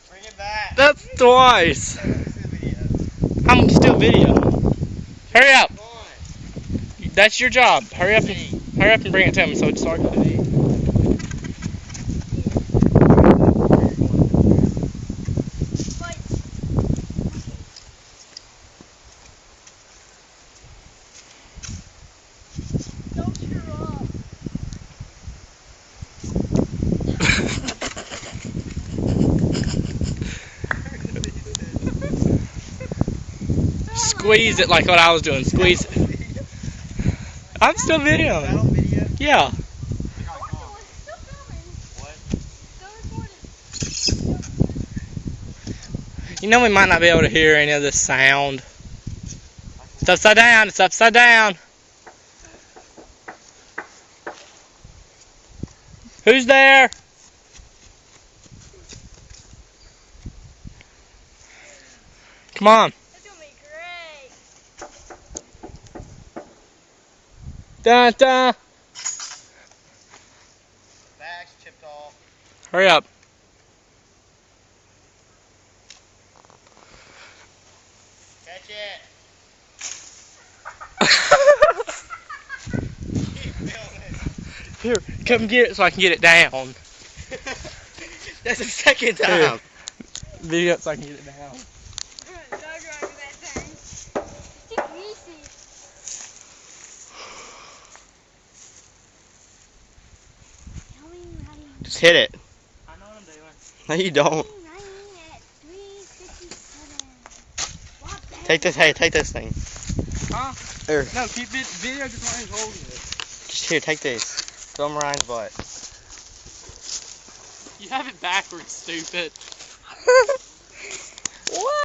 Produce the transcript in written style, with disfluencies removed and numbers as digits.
Bring it back. That's twice. I'm still video. Hurry up. That's your job. Hurry up and bring it to me so it's starting to eat. Don't cheer up. Squeeze it like what I was doing. Squeeze it. I'm still videoing. Video? Yeah. You know we might not be able to hear any of this sound. It's upside down. It's upside down. Who's there? Come on. It's gonna be great. Dun, dun. Bag's chipped off. Hurry up. Catch it. Here, come get it so I can get it down. That's the second time. Here. Video it so I can get it down. Just hit it. I know what I'm doing. No, you don't. Take this. Hey, take this thing. Huh? Here. No, keep it. Video just Ryan's holding it. Just here. Take this. Throw him Ryan's butt. You have it backwards, stupid.